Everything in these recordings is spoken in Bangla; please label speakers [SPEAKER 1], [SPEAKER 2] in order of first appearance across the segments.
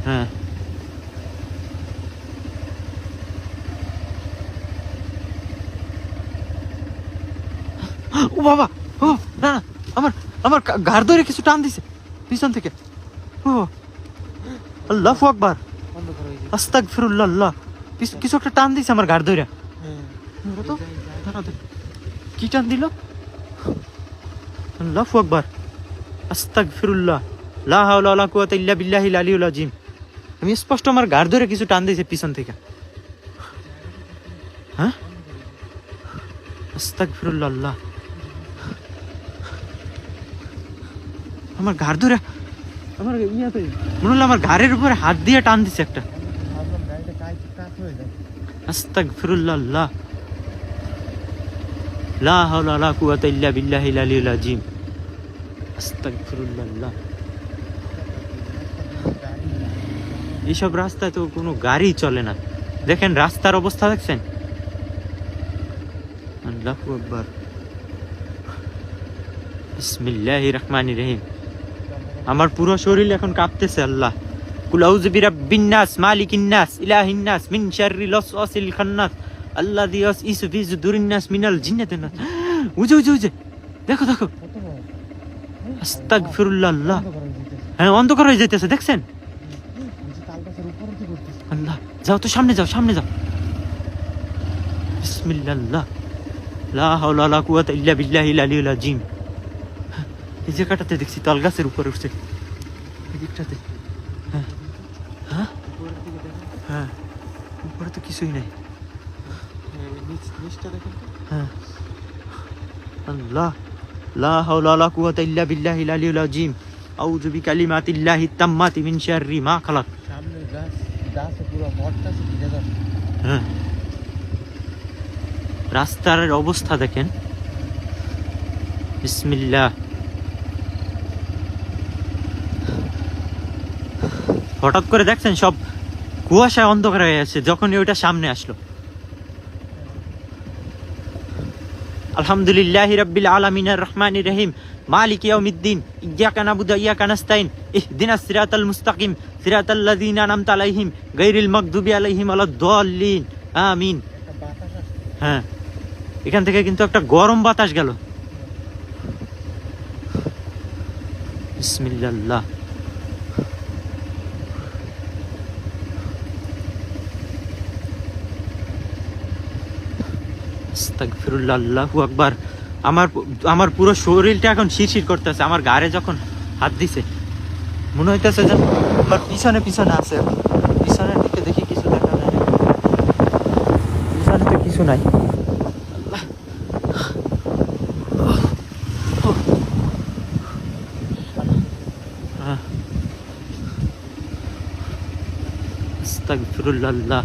[SPEAKER 1] হ্যাঁ ও বাবা, ও না না, আমার আমার ঘাড় ধরে কিছু টান দিছে পিছন থেকে। ও আল্লাহু আকবার, আস্তাগফিরুল্লাহ। আল্লাহ, কিছু একটা টান দিছে আমার ঘাড় ধরে। কি টান দিল? আল্লাহু আকবার, আস্তাগফিরুল্লাহ, লা হাওলা ওয়ালা কুওয়াতা ইল্লা বিল্লাহিল আলিয়্যিল আযীম। আমি স্পষ্ট আমার ঘাড় ধরে কিছু টান দিয়েছে পিছন থেকে। হ্যাঁ, আস্তাগফিরুল্লাহ। আল্লাহ, আমার ঘাড় ধরে, আমার ইয়াতে মনে হলো আমার ঘাড়ের উপরে হাত দিয়ে টান দিছে একটা। আস্তাগফিরুল্লাহ। আল্লাহ, লা হাওলা ওয়ালা কুওয়াতা ইল্লা বিল্লাহিল আলিয়্যিল আযীম। আস্তাগফিরুল্লাহ। আল্লাহ, এইসব রাস্তায় তো কোনো গাড়ি চলে না। দেখেন রাস্তার অবস্থা দেখছেন? আল্লাহু আকবার, বিসমিল্লাহির রহমানির রহিম। আমার পুরো শরীর এখন কাঁপতেছে। আল্লাহ, কুল আউযু বিরাব্বিন নাস, মালিকিন নাস, ইলাহিন নাস, মিন শাররিল ওয়াসওয়াসিল খান্নাস, আল্লাযী ইউসইসু ফি সুদুরিন নাস মিনাল জিন্নাতি ওয়ান নাস। উজে দেখো দেখো, আস্তাগফিরুল্লাহ। আল্লাহ, হ্যাঁ অন্ধকার হয়ে যাইতেছে দেখছেন? আল্লাহ, যাও তো সামনে যাও, সামনে যাও। বিসমিল্লাহ, লা হাওলা ওয়ালা কুওয়াতা ইল্লা বিল্লাহিল আলিয়্যিল আযীম। এই জায়গাটাতে দেখছি তাল গাছের উপরে উঠছে, এই দিকটাতে। হ্যাঁ হ্যাঁ হ্যাঁ, উপরে তো কিছুই নাই। হ্যাঁ, আল্লাহ, লা হাওলা ওয়ালা কুওয়াতা ইল্লা বিল্লাহিল আলিয়্যিল আযীম। আউযু বিকালিমাতিল্লাহিত তাম্মাতি মিন শাররি মা খালাক। সামনে গাছ পুরো ভর্তা আছে ভিজে যাচ্ছে। হ্যাঁ, রাস্তার অবস্থা দেখেন। বিসমিল্লাহ। হঠাৎ করে দেখছেন সব কুয়াশায় অন্ধকার হয়ে আছে যখনই ওইটা সামনে আসলো। আলহামদুলিল্লাহি রাব্বিল আলামিনির রহমানির রহিম, মালিকি ইয়াউমিদ্দিন, ইয়্যাকা না'বুদু ওয়া ইয়্যাকা নাস্তাইন, ইহদিনাস সিরাতাল মুস্তাকিম, সিরাতাল লাযিনা আন'আমতা আলাইহিম, গায়রিল মাগদুবি আলাইহিম ওয়ালাদ-দাল্লিন, আমিন। হ্যাঁ, এখান থেকে কিন্তু একটা গরম বাতাস গেল। বিসমিল্লাহ। আস্তাগফিরুল্লাহ। আল্লাহু আকবার। আমার পুরো শরীরটা এখন শিরশির করতেছে। আমার ঘাড়ে যখন হাত দিছে মনে হইতেছে যে আমার পিছনে পিছনে আছে। এখন পিছনের দিকে দেখি কিছু দেখা যায় না, পিছনে তো কিছু নাই। আস্তাগফিরুল্লাহ। আল্লাহ,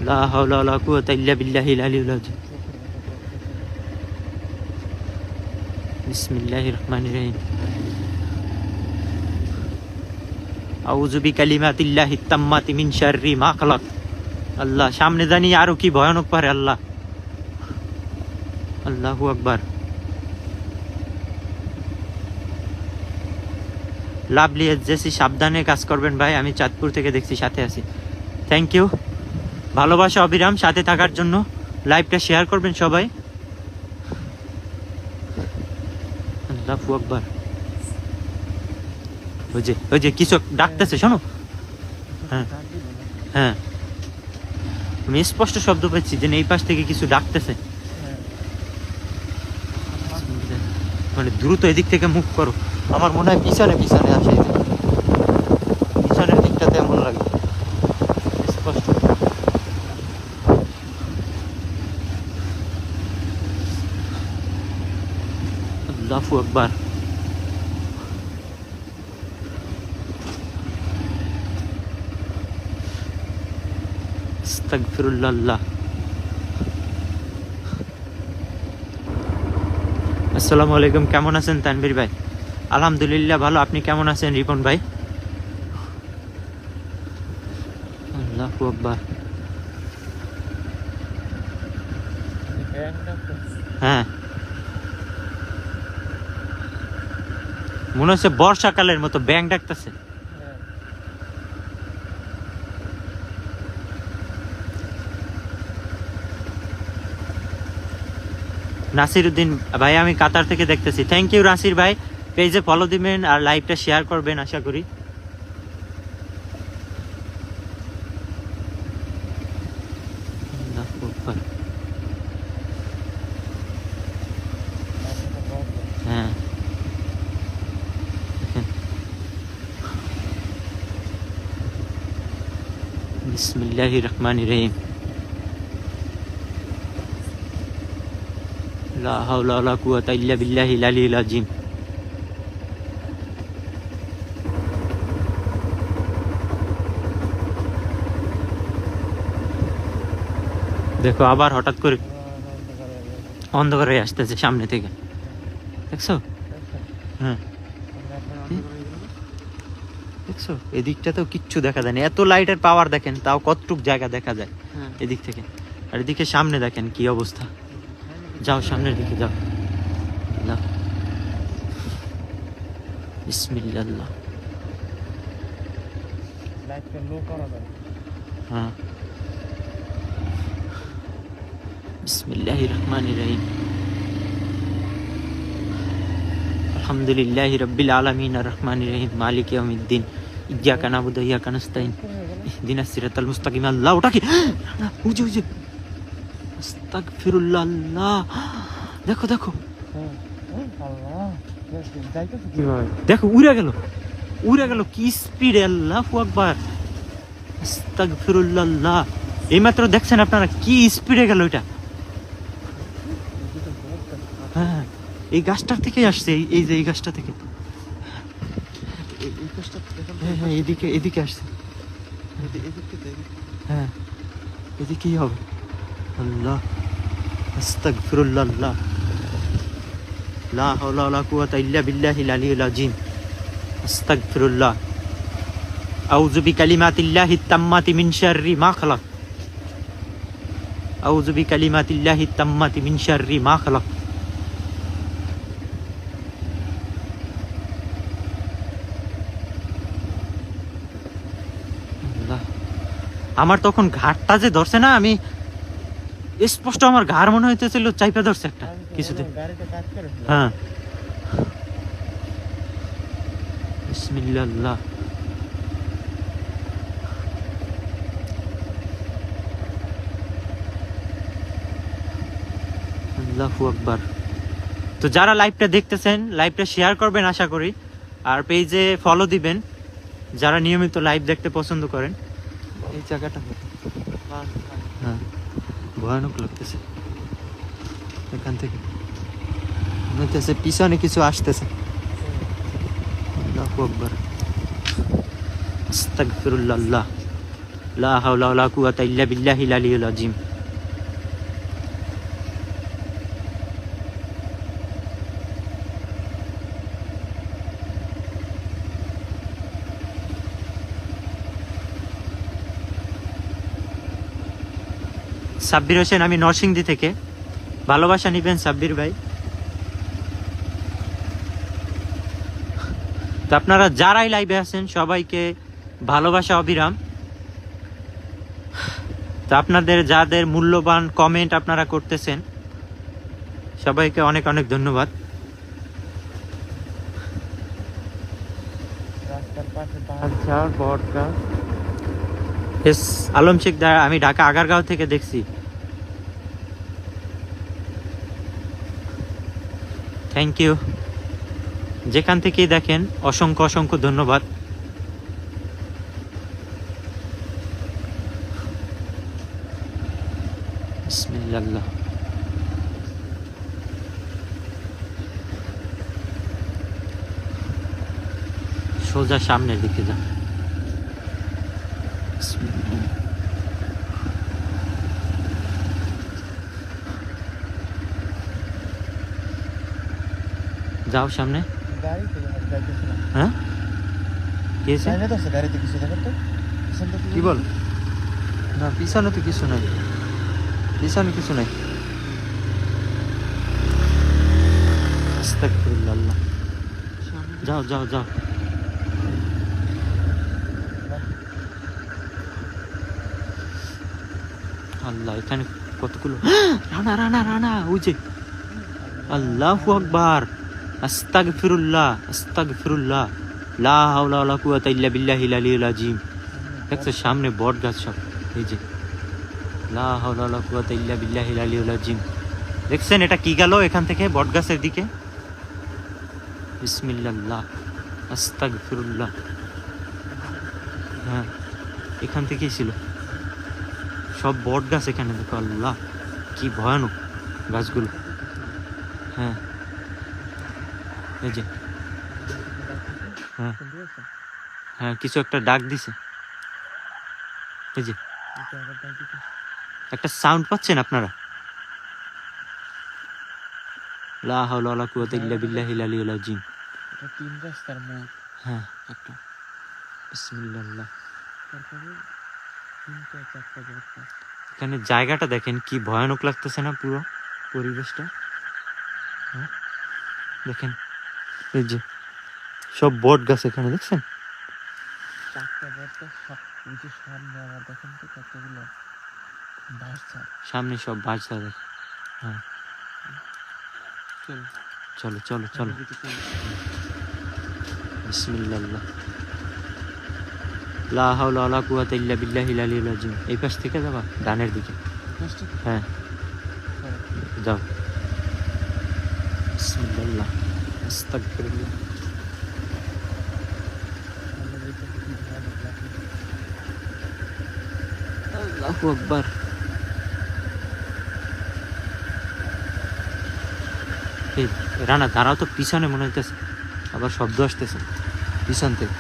[SPEAKER 1] লা হাওলা ওয়ালা কুওয়াতা ইল্লা বিল্লাহিল আলিয়্যিল আযীম। বিসমিল্লাহির রহমানির রহিম। আউযু বিকালিমাতিল্লাহিত তাম্মাতি মিন শাররি মা খালাক। আল্লাহ, সামনে জানি আরো কি ভয়ানক পারে। আল্লাহ, আল্লাহু আকবার। লাভলি এজেসি, সাবধানে কাজ করবেন ভাই। আমি চাঁদপুর থেকে দেখছি, সাথে আছি। থ্যাংক ইউ, ভালোবাসা অবিরাম সাথে থাকার জন্য। লাইভটা শেয়ার করবেন সবাই। আল্লাহু আকবার। ওই যে কিছু ডাকতেছে, শোনো। হ্যাঁ হ্যাঁ, আমি স্পষ্ট শব্দ পাচ্ছি যে এই পাশ থেকে কিছু ডাকতেছে। মানে দ্রুত এদিক থেকে মুভ করো। আমার মনে হয় পিছনে পিছনে আসে, পিছনের দিকটাতে এমন লাগে স্পষ্ট। আল্লাহু আকবার। আস্তাগফিরুল্লাহ। আল্লাহ, আসসালামু আলাইকুম। কেমন আছেন তানভীর ভাই? আলহামদুলিল্লাহ ভালো। আপনি কেমন আছেন রিপন ভাই? আল্লাহু আকবার। হ্যাঁ, মনে হচ্ছে বর্ষাকালের মতো ব্যাং ডাকতেছে। নাসির উদ্দিন ভাই আমি কাতার থেকে দেখতেছি। থ্যাংক ইউ নাসির ভাই, পেজে ফলো দিবেন আর লাইভটা শেয়ার করবেন আশা করি। হ্যাঁ বিসমিল্লাহির রহমানির রহিম। লা হাওলা ওয়ালা কুওয়াতা ইল্লা বিল্লাহিল আলিয়্যিল আযীম। দেখো আবার হঠাৎ করে অন্ধকার হয়ে আসতেছে সামনে থেকে, দেখছো? হ্যাঁ দেখছো, এদিকটা তো কিচ্ছু দেখা যায় না, এত লাইটের পাওয়ার দেখেন, তাও কতটুক জায়গা দেখা যায় এদিক থেকে। আর এদিকে সামনে দেখেন কি অবস্থা। যাও সামনের দিকে যাও, যাও। বিসমিল্লাহ। হ্যাঁ বিসমিল্লাহির রহমানির রহিম। আলহামদুলিল্লাহি রাব্বিল আলামিন আর রহমানির রহিম মালিক ইয়াউমিদ্দিন ইয়্যাকা না'বুদু ওয়া ইয়্যাকা নাস্তাইন ইহদিনাস সিরাতাল মুস্তাকিম। আল্লাহ ওটা কি? উজে উজে আস্তাগফিরুল্লাহ। আল্লাহ দেখো দেখো দেখো উড়ে গেল, উড়ে গেল কি স্পিডে। আল্লাহু আকবার, আস্তাগফিরুল্লাহ। এইমাত্র দেখছেন আপনারা কি স্পিডে গেল এটা। হ্যাঁ এই গাছটার থেকে আসছে, এই যে এই গাছটা থেকে। হ্যাঁ হ্যাঁ এদিকে এদিকে আসছে। হ্যাঁ এদিকেই হবে। আল্লাহ আস্তাগফিরুল্লাহ। লা হাওলা ওয়ালা কুওয়াতা ইল্লা বিল্লাহিল আলিয়্যিল আযীম। আস্তাগফিরুল্লাহ। আউযু বিকালিমাতিল্লাহিত তাম্মাতি মিন শাররি মা খালাক। আউযু বিকালিমাতিল্লাহিত তাম্মাতি মিন শাররি মা খালাক। আমার তখন ঘাটটা যে ধরছে না, আমি স্পষ্ট আমার ঘাড় মনে হইতেছিল চাইপা ধরছে একটা কিছুতে। হ্যাঁ বিসমিল্লাহ। আল্লাহু আকবার। তো যারা লাইভটা দেখতেছেন লাইভটা শেয়ার করবেন আশা করি, আর পেজে ফলো দিবেন যারা নিয়মিত লাইভ দেখতে পছন্দ করেন। এই জায়গাটা হ্যাঁ ভয়ানক লাগতেছে, এখান থেকে মনে হচ্ছে পিছনে কিছু আসতেছে। আল্লাহু আকবার। আস্তাগফিরুল্লাহ। লা হাওলা ওয়ালা কুওয়াতা ইল্লা বিল্লাহিল আলিয়্যিল আযীম। সাব্বির হোসেন, আমি নরসিংদী থেকে। ভালোবাসা নিবেন সাব্বির ভাই। তো আপনারা যারাই লাইভে আছেন সবাইকে ভালোবাসা অবিরাম। তো আপনাদের যাদের মূল্যবান কমেন্ট আপনারা করতেছেন সবাইকে অনেক অনেক ধন্যবাদ। আলম শেখ দা, আমি ঢাকা আগারগাঁও থেকে দেখছি। থ্যাংক ইউ, যেখান থেকেই দেখেন অসংখ্য অসংখ্য ধন্যবাদ। বিসমিল্লাহ। সোজা সামনের দিকে যা। যাও সামনে। হ্যাঁ কি বল? না পিছনে তো কিছু নাই, পিছনে কিছু নাই। আস্তাগফিরুল্লাহ। যাও যাও যাও। আল্লাহ, এখানে কতগুলো রানা রানা রানা, ওই যে। আল্লাহু আকবার, আস্তাগফিরুল্লাহ আস্তাগফিরুল্লাহ, লা হাওলা ওয়ালা কুওয়াতা ইল্লা বিল্লাহিল আলিয়্যিল আযীম। দেখছো সামনে বট গাছ সব, এই যে লা হাওলা ওয়ালা কুওয়াতা ইল্লা বিল্লাহিল আলিয়্যিল আযীম। দেখছেন এটা কি গেল এখান থেকে বট গাছের দিকে? বিসমিল্লাহ আস্তাগফিরুল্লাহ। হ্যাঁ, এখান থেকেই ছিল সব বট গাছ এখানে। দেখো আল্লাহ, কি ভয়ানক গাছগুলো। হ্যাঁ, এই যে হ্যাঁ হ্যাঁ, কিছু একটা ডাক দিছে। এই যে একটা সাউন্ড পাচ্ছেন আপনারা? লা হাওলা ওয়ালা কুওয়াতা ইল্লা বিল্লাহিল আলিয়্যিল আযীম।
[SPEAKER 2] এটা তিন রাস্তার মোড়।
[SPEAKER 1] হ্যাঁ, একটা বিসমিল্লাহ।
[SPEAKER 2] তারপরে তিনটা চারটা বড়টা।
[SPEAKER 1] এখানে জায়গাটা দেখেন কি ভয়ানক লাগতেছে না, পুরো পরিবেশটা। হ্যাঁ দেখেন, এই যে সব বট গাছ এখানে, দেখছেন?
[SPEAKER 2] চারটা বড়টা সব ওই যে সামনে আবার দেখেন তো কতগুলো বাঁশঝাড়।
[SPEAKER 1] সামনে সব বাঁশঝাড় দেখেন। হ্যাঁ,
[SPEAKER 2] চলো
[SPEAKER 1] চলো চলো চলো। বিসমিল্লাহ। লা হাওলা ওয়ালা কুওয়াতা ইল্লা বিল্লাহিল আলিয়্যিল আযীম। এই পাশ থেকে যাবা ডানের দিকে। হ্যাঁ, যাও। বিসমিল্লাহ আস্তাগফিরুল্লাহ। আল্লাহু আকবার। এই রানা দাঁড়াও তো, পিছনে মনে হইতেছে আবার শব্দ আসতেছে পিছন থেকে।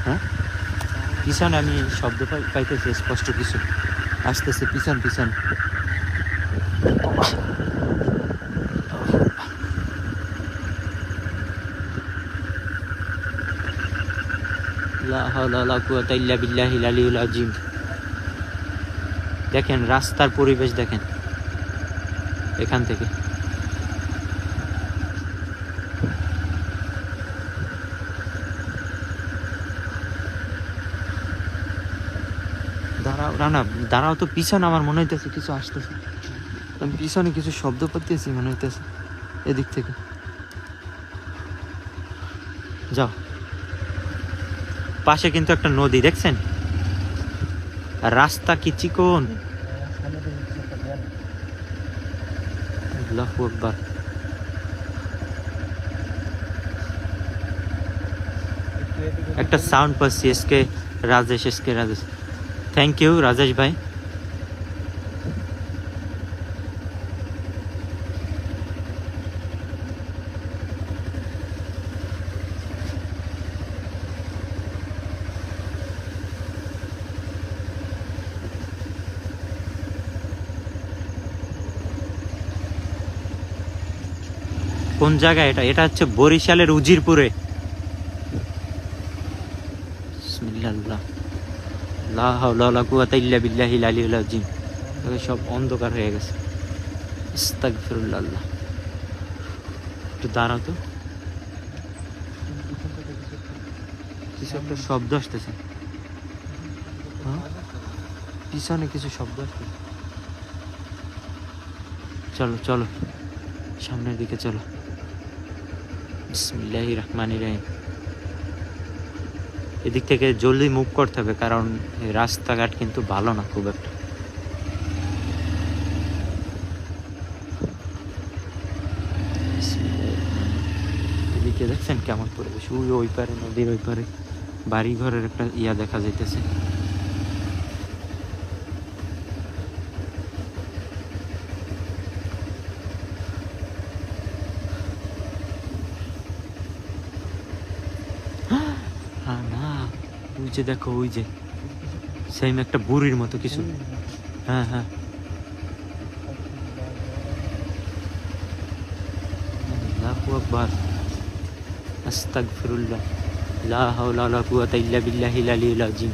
[SPEAKER 1] হ্যাঁ, পিছনে আমি শব্দ পাইতেছি স্পষ্ট, কিছু আসতেছে পিছন পিছন। লা হাওলা ওয়ালা কুওয়াতা ইল্লা বিল্লাহিল আলিয়্যিল আযীম। দেখেন রাস্তার পরিবেশ দেখেন এখান থেকে। দাঁড়াও রানা, দাঁড়াও তো, পিছনে আমার মনে হইতেছে কিছু আসতেছে। আমি পিছনে কিছু শব্দ পাচ্ছি মনে হইতেছে এদিক থেকে। যাও, পাশে কিন্তু একটা নদী দেখছেন, আর রাস্তা কি চিকন। আল্লাহু আকবার। একটা সাউন্ড পাচ্ছি, SK Rajesh. Thank you Rajesh ভাই। কোন জায়গায় এটা? এটা হচ্ছে বরিশালের উজিরপুরে। বিসমিল্লাহ। লা হাওলা ওয়ালা কুওয়াতা ইল্লা বিল্লাহিল আলিয়্যিল আযীম। সব অন্ধকার হয়ে গেছে। আস্তাগফিরুল্লাহ। একটু দাঁড়াও তো, কিছু একটা শব্দ আসতেছে। হ্যাঁ, পিছনে কিছু শব্দ আসতেছে। চলো চলো, সামনের দিকে চলো। বিসমিল্লাহির রহমানির রহিম। এদিক থেকে জলদি মুভ করতে হবে, কারণ রাস্তাঘাট কিন্তু ভালো না খুব একটা। এদিকে দেখছেন কেমন পরিবেশ, ওই পারে নদীর ওই পারে বাড়ি ঘরের একটা ইয়া দেখা যাইতেছে। না, ওই যে দেখো, ওই যে সেম একটা বুড়ির মতো কিছু। হ্যাঁ হ্যাঁ, আল্লাহু আকবার, আস্তাগফিরুল্লাহ, লা হাওলা ওয়ালা কুওয়াতা ইল্লা বিল্লাহিল আলিয়্যিল আযীম।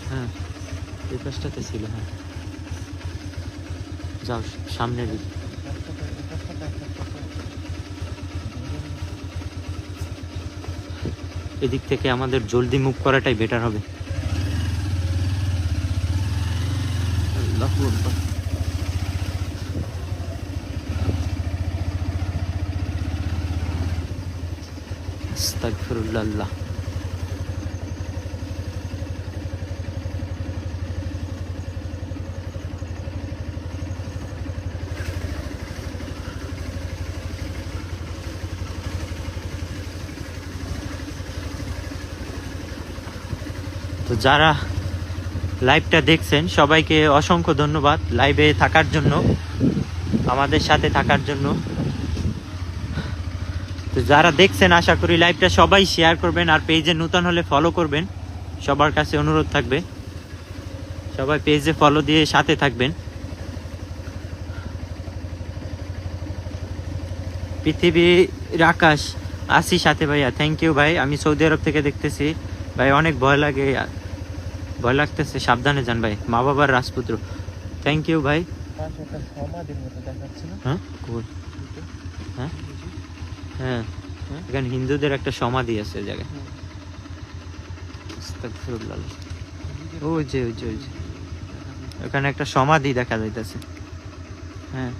[SPEAKER 1] হ্যাঁ, এই পাশটাতে ছিল। হ্যাঁ, যাও সামনের দিকে। এদিক থেকে আমাদের জলদি মুভ করাটাই বেটার হবে। আল্লাহু আকবার। আস্তাগফিরুল্লাহ। তো যারা লাইভটা দেখছেন সবাইকে অসংখ্য ধন্যবাদ লাইভে থাকার জন্য, আমাদের সাথে থাকার জন্য। তো যারা দেখছেন আশা করি লাইভটা সবাই শেয়ার করবেন, আর পেজে নতুন হলে ফলো করবেন। সবার কাছে অনুরোধ থাকবে সবাই পেজে ফলো দিয়ে সাথে থাকবেন। পৃথিবীর আকাশ আসি সাথে ভাইয়া, থ্যাংক ইউ ভাই। আমি সৌদি আরব থেকে দেখতেছি ভাই, অনেক ভয় লাগে, ভয় লাগতেছে, সাবধানে যান ভাই। মা বাবার রাজপুত্র, থ্যাংক ইউ ভাই।
[SPEAKER 2] পাশে একটা সমাধির মতো দেখাচ্ছে না?
[SPEAKER 1] হ্যাঁ cool। হ্যাঁ হ্যাঁ এখানে হিন্দুদের একটা সমাধি আছে ওই জায়গায়। আস্তাগফিরুল্লাহ। ওই যে ওই যে ওই যে ওখানে একটা সমাধি দেখা যাইতেছে। হ্যাঁ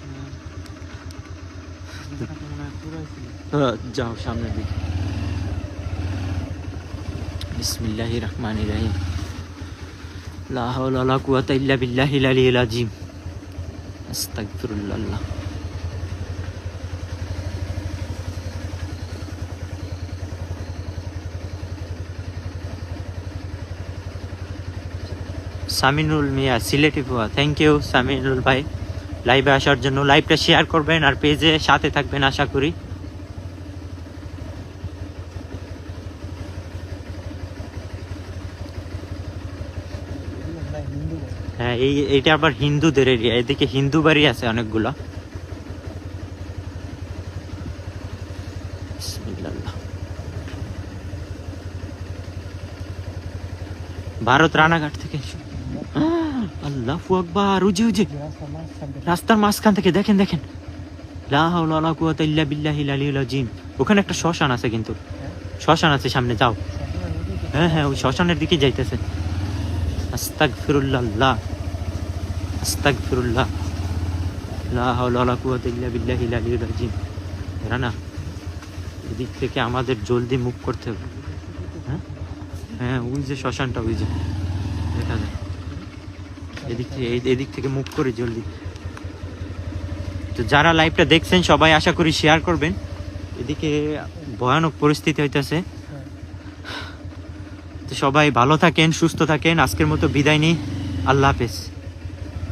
[SPEAKER 1] যাও সামনের দিকে। বিসমিল্লাহির রহমানির রহিম। লা হাওলা ওয়ালা কুওয়াতা ইল্লা বিল্লাহিল আলিয়্যিল আযীম। আস্তাগফিরুল্লাহ। সামিনুল মিয়া সিলেটি ফুয়া, থ্যাংক ইউ সামিনুল ভাই লাইভে আসার জন্য। লাইভটা শেয়ার করবেন আর পেজে সাথে থাকবেন আশা করি। হ্যাঁ এইটা আবার হিন্দুদের এরিয়া, এদিকে হিন্দু বাড়ি আছে অনেকগুলা। বিসমিল্লাহ। ভারত রানাঘাট থেকে। আল্লাহু আকবার। উজি উজি রাস্তার মাঝখান থেকে দেখেন দেখেন। লা হাওলা ওয়ালা কুওয়াতা ইল্লা বিল্লাহিল আলিয়্যিল আযীম। ওখানে একটা শ্মশান আছে, কিন্তু শ্মশান আছে সামনে, যাও। হ্যাঁ হ্যাঁ ওই শ্মশানের দিকে যাইতেছে। আস্তাগফিরুল্লাহ আস্তাগফিরুল্লাহ। লা হাওলা ওয়ালা কুওয়াতা ইল্লা বিল্লাহিল আলিয়্যিল আযীম। রানা এদিক থেকে আমাদের জলদি মুভ করতে হবে। হ্যাঁ হ্যাঁ ওই যে শ্মশানটা, ওই যে দেখা যায়। এদিক থেকে মুভ করে জলদি। তো যারা লাইভটা দেখছেন সবাই আশা করি শেয়ার করবেন। এদিকে ভয়ানক পরিস্থিতি হইতেছে। তো সবাই ভালো থাকেন, সুস্থ থাকেন। আজকের মতো বিদায় নিই, আল্লাহ হাফেজ।